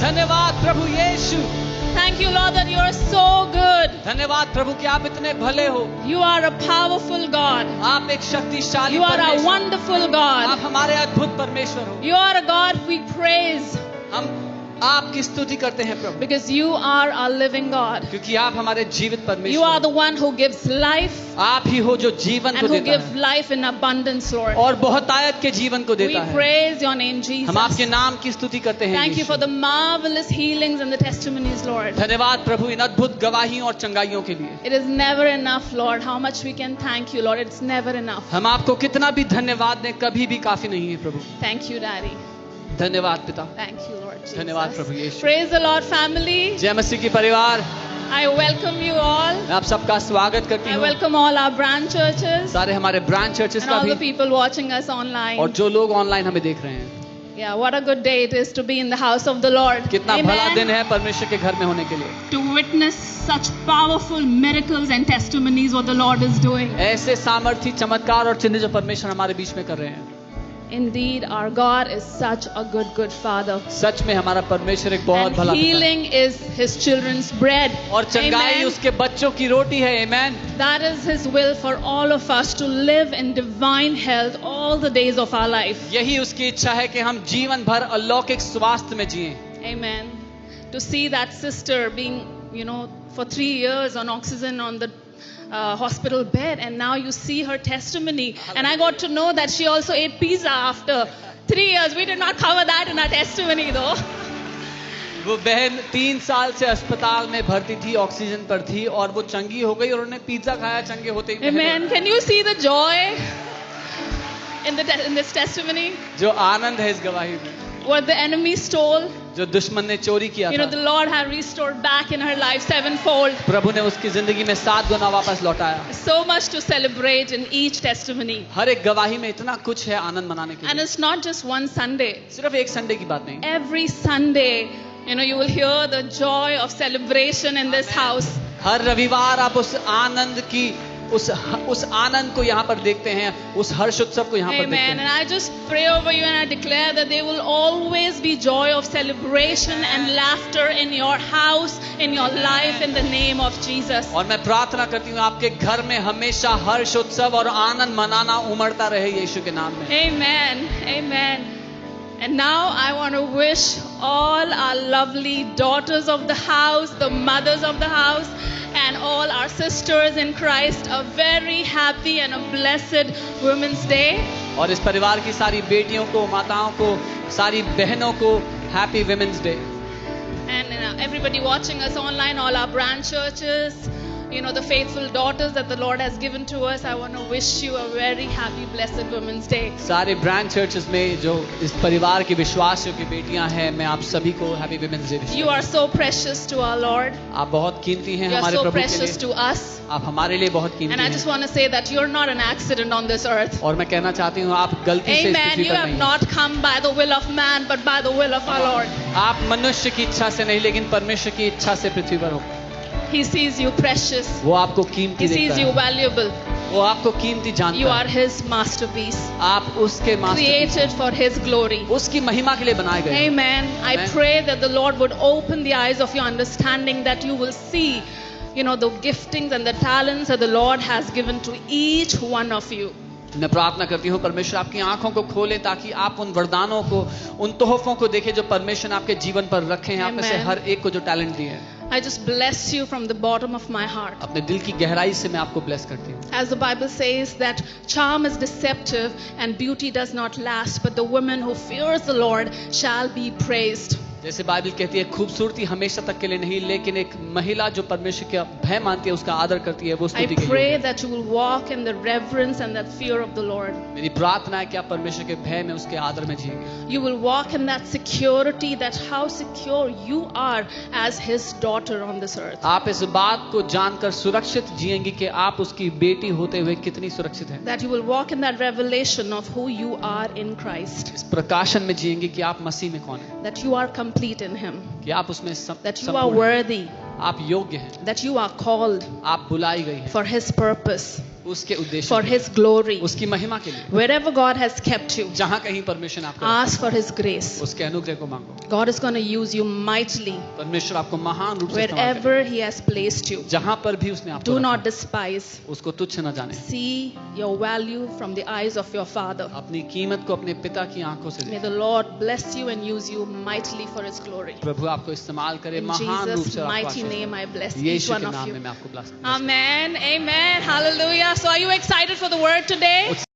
धन्यवाद प्रभु यीशु। Thank you, Lord, that you are so good. धन्यवाद प्रभु कि आप इतने भले हो। You are a powerful God. आप एक शक्तिशाली You are a परमेश्वर। wonderful God. आप हमारे अद्भुत परमेश्वर हो। You are a God we praise हम आपकी स्तुति करते हैं प्रभु, because you are our living God. क्योंकि आप हमारे जीवित You परमेश्वर are हो। the one who gives life आप ही हो जो जीवन and को who देता gives है life in abundance, Lord. और बहुतायत के जीवन को We देता है। praise your name, Jesus. हम आपके नाम की स्तुति करते हैं। Thank you Yeshu. for the marvelous healings and the testimonies, Lord. धन्यवाद प्रभु इन अद्भुत गवाहियों और चंगाइयों के लिए। It is never enough, Lord. How much we can thank you, Lord. It's never enough. हम आपको कितना भी धन्यवाद दें कभी भी काफी नहीं है प्रभु। Thank you, Daddy. धन्यवाद पिता। Thank you, Lord Jesus. धन्यवाद प्रभु यीशु। Praise the Lord, family. जय मसीह की परिवार, I welcome you all. मैं आप सबका स्वागत करती I हूँ। welcome all our branch churches सारे हमारे ब्रांच चर्चेस and का all the भी people watching us online. और जो लोग ऑनलाइन हमें देख रहे हैं। Yeah, what a good day it is to be in the house of the Lord. कितना भला Amen. दिन है परमेश्वर के घर में होने के लिए। To witness such powerful miracles and testimonies what the Lord is doing. ऐसे सामर्थी चमत्कार और चिन्ह जो परमेश्वर हमारे बीच में कर रहे हैं। Indeed, our God is such a good Father. सच में हमारा परमेश्वर एक बहुत भला And पिता है। healing is His children's bread. और चंगाई Amen. उसके बच्चों की रोटी है। आमेन। That is His will for all of us to live in divine health all the days of our life. यही उसकी इच्छा है कि हम जीवन भर अलौकिक स्वास्थ्य में जिएं। Amen. To see that sister being, for 3 years on oxygen on the hospital bed, and now you see her testimony. And I got to know that she also ate pizza after 3 years. We did not cover that in our testimony though. वो बहन 3 साल से अस्पताल में भर्ती थी, oxygen पर थी और वो चंगी हो गई और उन्होंने पिज्जा खाया चंगे होते ही। Amen. Can you see the joy in this testimony? जो आनंद है इस गवाही में। What the enemy stole, जो दुश्मन ने चोरी किया था, the Lord had restored back in her life 7-fold. प्रभु ने उसकी जिंदगी में 7 गुना वापस लौटाया। So much to celebrate in each testimony. हर एक गवाही में इतना कुछ है आनंद मनाने के And लिए। it's not just one Sunday. सिर्फ एक संडे की बात नहीं। Every Sunday, you will hear the joy of celebration in this house. हर रविवार आप उस आनंद की उस आनंद को यहाँ पर देखते हैं, उस हर्ष उत्सव को यहाँ पर देखते Amen. And हैं। I just pray over you and I declare that there will always be joy of celebration and laughter in your house, in your life, in the name of Jesus. और मैं प्रार्थना करती हूँ आपके घर में हमेशा हर्ष उत्सव और आनंद मनाना उमड़ता रहे यीशु के नाम में। Amen. Amen. And now I want to wish all our lovely daughters of the house, the mothers of the house, and all our sisters in Christ a very happy and a blessed Women's Day. और इस परिवार की सारी बेटियों को, माताओं को, सारी बहनों को happy women's day. And everybody watching us online, all our branch churches, the faithful daughters that the Lord has given to us, I want to wish you a very happy, blessed Women's Day. सारे branch churches में जो इस परिवार की विश्वासियों की बेटियां हैं, मैं आप सभी को happy women's day. You are so precious to our Lord. आप बहुत कीमती हैं You are हमारे so प्रभु के precious लिए। to us. आप हमारे लिए बहुत And कीमती I just हैं। want to say that you're not an accident on this earth. और मैं कहना चाहती हूँ आप गलती से इस Amen. पृथ्वी You पर have नहीं हैं। not come by the will of man, but by the will of our Lord. आप मनुष्य की इच्छा से नहीं, लेकिन परमेश्वर की इच्छा से पृथ्वी पर हो। He sees you precious. वो आपको कीमती He देखता sees you है। valuable. वो आपको कीमती You जानता are है। His masterpiece, आप उसके masterpiece created for His glory. उसकी महिमा के लिए बनाए गए हैं। Amen. I Amen. pray that the Lord would open the eyes of your understanding, that you will see, the giftings and the talents that the Lord has given to each one of you. मैं प्रार्थना करती हूँ परमेश्वर आपकी आंखों को खोले ताकि आप उन वरदानों को, उन तोहफों को देखें जो परमेश्वर ने आपके जीवन पर रखे हैं। आप में से Amen. हर एक को जो टैलेंट दिए हैं, I just bless you from the bottom of my heart. अपने दिल की गहराई से मैं आपको ब्लेस करती हूँ। As the Bible says that charm is deceptive and beauty does not last, but the woman who fears the Lord shall be praised. जैसे बाइबल कहती है खूबसूरती हमेशा तक के लिए नहीं, लेकिन एक महिला जो परमेश्वर का भय मानती है, उसका आदर करती है, वो I स्तुति के pray योग्य है। that you will walk in the reverence and that fear of the Lord. मेरी प्रार्थना है कि आप परमेश्वर के भय में, उसके आदर में जिएंगे। You will walk in that security, that how secure you are as His daughter on this earth. आप इस बात को जानकर सुरक्षित जिएंगे कि आप उसकी बेटी होते हुए कितनी सुरक्षित हैं। That you will walk in that revelation of who you are in Christ. इस प्रकाशन में जिएंगे कि आप मसीह में कौन हैं, That you are complete in Him. कि आप उसमें That you are संपूर्ण हैं, worthy. आप योग्य हैं, That you are called आप बुलाई गई हैं for His purpose. उसके उद्देश्य for के His लिए, glory. उसकी महिमा के लिए। Wherever God has kept you, जहाँ कहीं परमेश्वर ने आपको ask for His grace. रखा, उसके अनुग्रह को मांगो। God is going to use you mightily परमेश्वर आपको महान रूप से इस्तेमाल wherever करेगा। He has placed you. जहाँ पर भी उसने आपको Do रखा, not despise. उसको तुच्छ न जाने। See your value from the eyes of your Father. अपनी कीमत को अपने पिता की आंखों से May देखें। the Lord bless you and use you mightily for His glory. प्रभु आपको इस्तेमाल करे In महान रूप Jesus' से। आपको mighty Ashish name, they. I bless each Yeshu one के of नाम you. में मैं आपको bless Amen. Amen. Hallelujah. So are you excited for the word today?